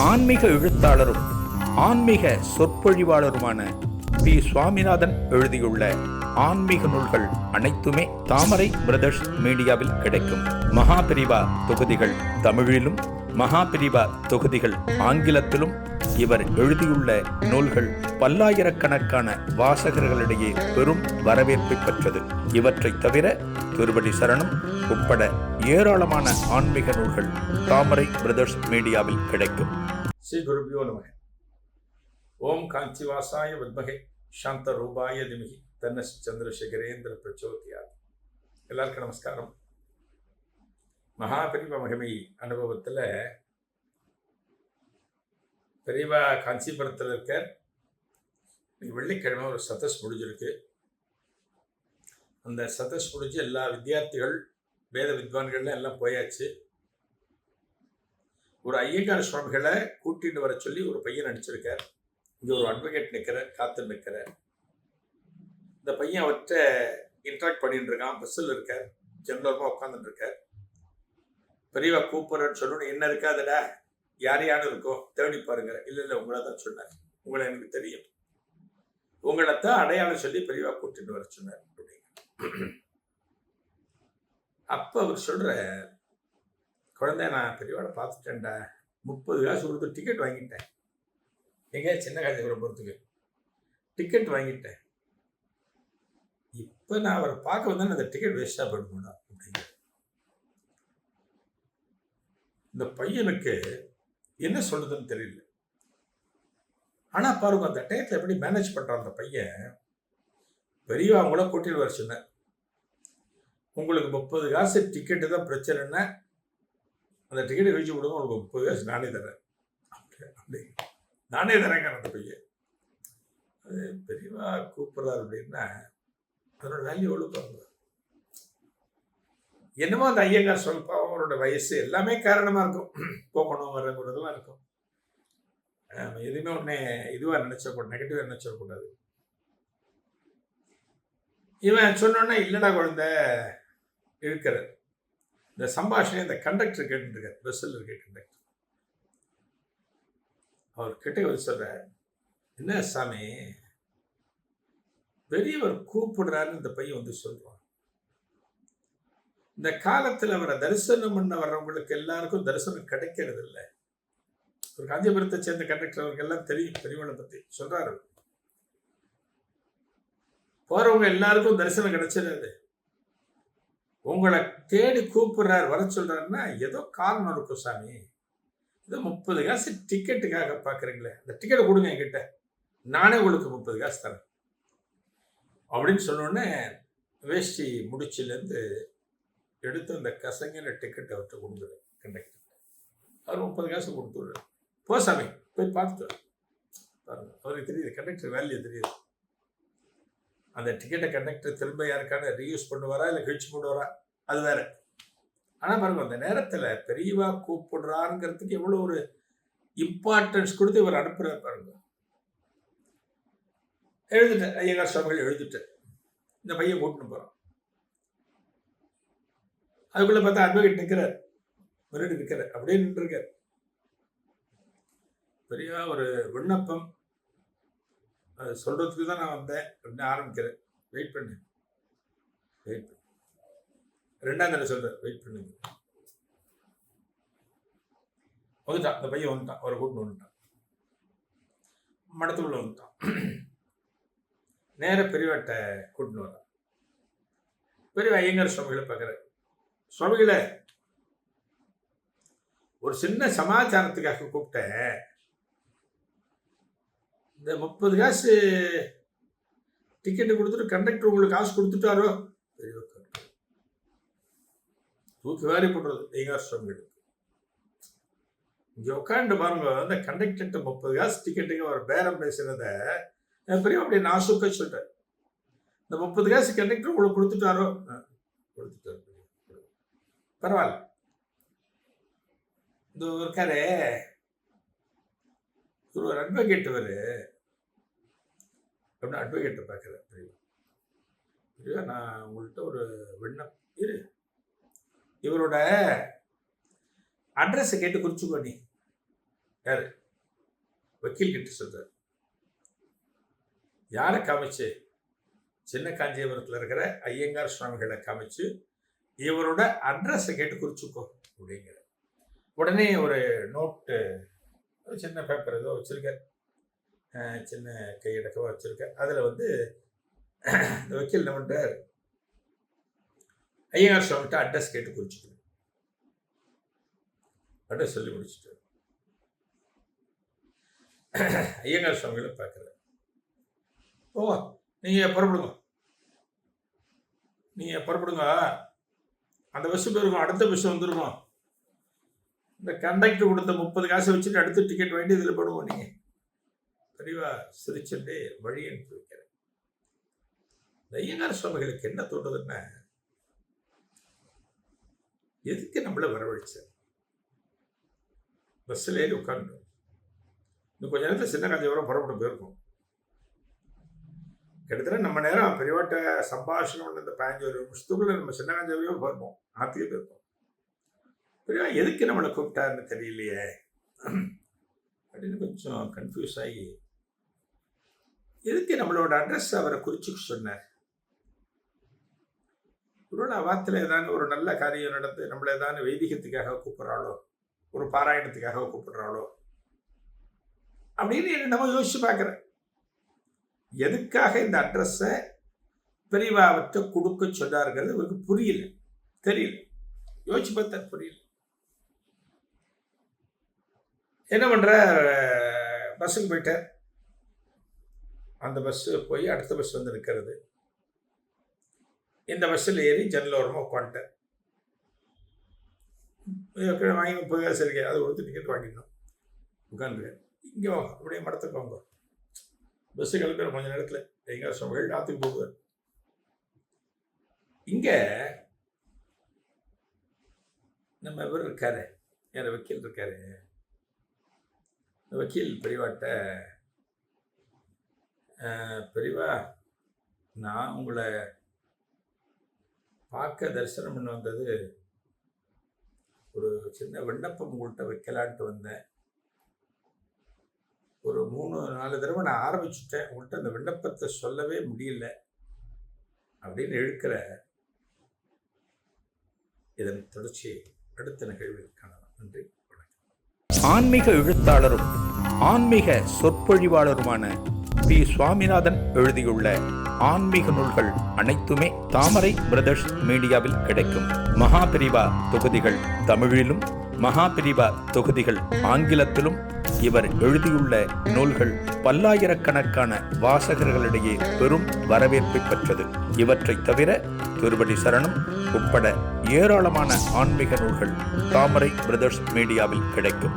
ஆன்மீக எழுத்தாளரும் ஆன்மீக சொற்பொழிவாளருமான பி. சுவாமிநாதன் எழுதியுள்ள ஆன்மீக நூல்கள் அனைத்துமே தாமரை பிரதர்ஸ் மீடியாவில் கிடைக்கும். மகாபிரிவா தொகுதிகள் தமிழிலும், மகாபிரிவா தொகுதிகள் ஆங்கிலத்திலும் இவர் எழுதியுள்ள நூல்கள் பல்லாயிரக்கணக்கான வாசகர்களிடையே பெரும் வரவேற்பை பெற்றது. இவற்றை தவிர திருவடி சரணம் உட்பட ஏராளமான ஆன்மீக நூல்கள் தாமரை பிரதர்ஸ் மீடியாவில் கிடைக்கும். ஸ்ரீ குருபியோ நமக. ஓம் காஞ்சிவாசாய வித்மகே சாந்த ரூபாய திமிகி தன்னஸ் சந்திரசேகரேந்திர பிரச்சோதியாத். எல்லாருக்கும் நமஸ்காரம். மகாபெரிவா மகிமை அனுபவத்தில் பெரியவா காஞ்சிபுரத்தில் இருக்க வெள்ளிக்கிழமை ஒரு சதஸ் முடிஞ்சிருக்கு. அந்த சதஸ் முடிஞ்சு எல்லா வித்தியார்த்திகள் வேத வித்வான்கள்லாம் எல்லாம் போயாச்சு. ஒரு ஐயங்கார் சுவாமிகளை கூட்டிட்டு வர சொல்லி ஒரு பையன் நடிச்சிருக்கார். இங்கே ஒரு அட்வொகேட் நிற்கிறார், காத்து நிற்கிறார். இந்த பையன் அவர்கிட்ட இன்ட்ராக்ட் பண்ணிட்டு இருக்கான். பஸ்ஸில் இருக்கார், ஜென்ரலமாக உட்காந்துட்டு இருக்கார். பெரியவா கூப்பிட்றன்னு சொல்லணும். என்ன இருக்காதுடா, யாரையானு இருக்கோ தேடி பாருங்க. இல்லை உங்களை தான் சொன்னார், உங்களை எனக்கு தெரியும், உங்களைத்தான் அடையாளம் சொல்லி பெரியவா கூட்டிட்டு வர சொன்னார். அப்போ அவர் சொல்ற, குழந்தை நான் பெரியவாட பார்த்துட்டேன்டா, 30 காசு கொடுத்து டிக்கெட் வாங்கிட்டேன். எங்க சின்ன காஞ்சிபுரம் போகிறதுக்கு டிக்கெட் வாங்கிட்டேன். இப்போ நான் அவரை பார்க்க வந்தேன், அந்த டிக்கெட் வேஸ்டாக போயிடுமா அப்படிங்க. இந்த பையனுக்கு என்ன சொல்றதுன்னு தெரியல. ஆனா பாருங்க, அந்த டயத்தில் எப்படி மேனேஜ் பண்றான் அந்த பையன். பெரியவா அவங்கள கூட்டிட்டு வர சொன்னேன். உங்களுக்கு 30 காசு டிக்கெட்டு தான் பிரச்சனைன்னா அந்த டிக்கெட்டை கழிச்சு விடுங்க, உங்களுக்கு 30 காசு நானே தரேன். அப்படி நானே தரேங்க அந்த பையன். அது பெரியவா கூப்பிட்றாரு அப்படின்னா அதனோட வேல்யூ எவ்வளோ பாருங்க. என்னமோ அந்த ஐயங்கார் சொல்பா அவரோட வயசு எல்லாமே காரணமா இருக்கும், போகணும் வரக்கூடாதுலாம் இருக்கும். எதுவுமே ஒன்று இதுவாக நினைச்சக்கூடாது, நெகட்டிவாக நினைச்சிடக்கூடாது. இவன் சொன்னோன்னா இல்லைடா குழந்தை இருக்கிற இந்த சம்பாஷணை இந்த கண்டக்டர் கேட்டுருக்கார், பஸ்ஸில் இருக்க கண்டக்டர். அவர் கிட்ட வந்து சொல்ற, என்ன சாமி பெரியவர் கூப்பிடுறாருன்னு இந்த பையன் வந்து சொல்றான். இந்த காலத்தில் அவரை தரிசனம் பண்ண வர்றவங்களுக்கு எல்லாருக்கும் தரிசனம் கிடைக்கிறது இல்லை. ஒரு காஞ்சிபுரத்தை சேர்ந்த கண்டக்டர் அவருக்கு எல்லாம் தெரியும், பெரியவனை பத்தி சொல்றாரு. போறவங்க எல்லாருக்கும் தரிசனம் கிடைச்சிடாது. உங்களை தேடி கூப்பிடுறாரு, வர சொல்றாருன்னா ஏதோ காரணம் இருக்கும் சாமி. ஏதோ 30 காசு டிக்கெட்டுக்காக பாக்குறீங்களே, அந்த டிக்கெட்டை கொடுங்க என்கிட்ட, நானே உங்களுக்கு 30 காசு தரேன் அப்படின்னு சொன்னோடனே வேஷ்டி முடிச்சிலேருந்து எடுத்து அந்த கசங்கின டிக்கெட்டை அவர்கிட்ட கொடுக்குறாரு கண்டக்டர். அவர் 30 காசு கொடுத்துடுறாரு. போ சாமி போய் பார்த்துட்டு பாருங்க. அவருக்கு தெரியுது கண்டக்டர் வேல்யூ தெரியுது. அந்த டிக்கெட்டை கண்டக்டர் திரும்ப யாருக்கான ரீயூஸ் பண்ணுவாரா இல்லை கழிச்சு போடுவாரா அது வேற. ஆனால் பாருங்க, அந்த நேரத்தில் பெரியவா கூப்பிடுறாருங்கிறதுக்கு எவ்வளோ ஒரு இம்பார்ட்டன்ஸ் கொடுத்து இவர் அனுப்புறாரு பாருங்க. எழுதிட்டேன், ஐயங்கார் சுவாமிகள் எழுதிட்டேன். இந்த பையன் கூட்டின்னு போகிறான். அதுக்குள்ள பார்த்தா அட்வொகேட் நிற்கிறார், முன்னாடி நிற்கிறார், அப்படியே நின்றுருக்கார். பெரிய ஒரு விண்ணப்பம், அது சொல்றதுக்கு தான் நான் வந்தேன் அப்படின்னு ஆரம்பிக்கிறேன். வெயிட் பண்ணு, வெயிட் பண்ணு. 2ஆம் தடவை சொல்றேன், வெயிட் பண்ணுங்க. வந்துட்டான் அந்த பையன், வந்துட்டான். அவரை கூட்டின்னு வந்துட்டான், மடத்துக்குள்ள வந்துட்டான். நேர பெரியவாட்ட கூட்டின்னு வரான். பெரியவா ஐயங்கார் சுவாமிகளை பார்க்குறாரு. சுவாமிகளை, ஒரு சின்ன சமாச்சாரத்துக்காக கூப்பிட்டேன். இந்த 30 காசு டிக்கெட்டு கொடுத்துட்டு கண்டக்டர் உங்களுக்கு காசு கொடுத்துட்டாரோ? தூக்கி வாரி போடுறது ஐயங்கார் சுவாமிகளுக்கு. இங்க உட்காந்து பாருங்க, அந்த கண்டக்டர்கிட்ட 30 காசு டிக்கெட்டுக்கு அவர் பேரம் பேசுறத பெரிய அப்படி நாசுக்க சொல்லிட்டார். இந்த 30 காசு கண்டக்டர் உங்களுக்கு கொடுத்துட்டாரோ? கொடுத்துட்டாரு. பரவாயில்ல. இந்த இருக்காரு ஒரு அட்வொகேட், அவரு அப்படின்னு அட்வொகேட்டை பார்க்குறேன். பெரியவா நான் உங்கள்கிட்ட ஒரு விண்ணப்பம் இரு, இவரோட அட்ரஸை கேட்டு குறிச்சுக்கோ நீ யாரு? வக்கீல் கிட்ட சொல்றாரு. யாரை காமிச்சு? சின்ன காஞ்சிபுரத்தில் இருக்கிற ஐயங்கார் சுவாமிகளை காமிச்சு இவரோட அட்ரஸை கேட்டு குறிச்சுக்கோ அப்படிங்கிற. உடனே ஒரு நோட்டு, ஒரு சின்ன பேப்பர் ஏதோ வச்சிருக்க, சின்ன கையடக்கமாக வச்சிருக்க. அதில் வந்து இந்த வக்கீல் நம்மகிட்ட ஐயங்கார் சுவாமிகிட்ட அட்ரஸ் கேட்டு குறிச்சுக்கணும். அட்ரஸ் சொல்லி முடிச்சுட்டு ஐயங்கார் சுவாமிகளை பார்க்குறாரு. ஓ, நீங்கள் புறப்படுங்க, அந்த பஸ்ஸு போயிருக்கோம், அடுத்த பஸ் வந்துருக்கோம். இந்த கண்டக்டர் கொடுத்த 30 காசை வச்சுட்டு அடுத்த டிக்கெட் வாங்கி இதில் போடுவோம். நீங்கள் தெளிவா சிரிச்சுட்டு வழி அனுப்பி வைக்கிறேன். இந்த ஐயங்கார் சுவாமிகளுக்கு என்ன தோணுதுன்னா, எதுக்கு நம்மளை வரவழைச்ச? பஸ்ஸில் ஏறி உட்காந்து இன்னும் கொஞ்ச நேரத்தில் சின்ன காஞ்சிபுரம் புறப்பட்டு போயிருக்கோம். கிட்டத்தட்ட நம்ம நேரம் பெரியவாட்ட சம்பாஷணம் இந்த 15 நிமிஷத்துக்குள்ள நம்ம சின்ன காஞ்சிபுரம் போயிருப்போம், ஆத்தியே போயிருப்போம். பெரியவா எதுக்கு நம்மளை கூப்பிட்டாருன்னு தெரியலையே அப்படின்னு கொஞ்சம் கன்ஃபியூஸ் ஆகி, எதுக்கு நம்மளோட அட்ரஸ் அவரை குறிச்சுக்க சொன்னார்? ஒருவேளை வார்த்தையில் ஏதாவது ஒரு நல்ல காரியம் நடந்து நம்மளை ஏதாவது வைதிகத்துக்காக கூப்பிட்றாளோ, ஒரு பாராயணத்துக்காக கூப்பிடுறாளோ அப்படின்னு நம்ம யோசிச்சு பார்க்குறேன். எதுக்காக இந்த அட்ரஸை பெரியவாவற்றை கொடுக்க சொன்னாருங்கிறது இவருக்கு புரியல, தெரியல. யோசிச்சு பார்த்தா புரியல. என்ன பண்ற, பஸ்ஸுக்கு போயிட்டார். அந்த பஸ்ஸு போய் அடுத்த பஸ் வந்து நிற்கிறது. இந்த பஸ்ஸில் ஏறி ஜன்னல் ஓரமாக உட்காந்துட்டேன். வாங்கி 30 காசு இருக்கு, அதை கொடுத்து டிக்கெட் வாங்கிடணும். உட்காந்து இங்கே வாங்க, அப்படியே மடத்துக்கு வாங்க. பஸ்ஸு கிளம்புற கொஞ்ச நேரத்தில் ஐயங்கார் சுவாமிகள் ஆற்றுக்கு போகுவார். இங்கே நம்ம இவர் இருக்காரு, யார் வக்கீல் இருக்காரு. வக்கீல் பெரியவாட்ட, பெரியவா நான் உங்களை பார்க்க தரிசனம் பண்ண வந்தது, ஒரு சின்ன விண்ணப்பம் உங்கள்கிட்ட வைக்கலான்ட்டு வந்தேன். ஒரு 3-4 தடவை நான் ஆரம்பிச்சுட்டேன், உங்கள்கிட்ட அந்த விண்ணப்பத்தை சொல்லவே முடியல அப்படின்னு இழுக்கிற. இதன் தொடர்ச்சி அடுத்த நிகழ்வில் காணலாம். நன்றி, வணக்கம். ஆன்மீக எழுத்தாளரும் ஆன்மீக சொற்பொழிவாளருமான பி. சுவாமிநாதன் எழுதியுள்ள ஆன்மீக நூல்கள் அனைத்துமே தாமரை பிரதர்ஸ் மீடியாவில் கிடைக்கும். மகாபிரிவா தொகுதிகள் தமிழிலும், மகாபிரிவா தொகுதிகள் ஆங்கிலத்திலும் இவர் எழுதியுள்ள நூல்கள் பல்லாயிரக்கணக்கான வாசகர்களிடையே பெரும் வரவேற்பை பெற்றது. இவற்றை தவிர திருவடி சரணம் உட்பட ஏராளமான ஆன்மீக நூல்கள் தாமரை பிரதர்ஸ் மீடியாவில் கிடைக்கும்.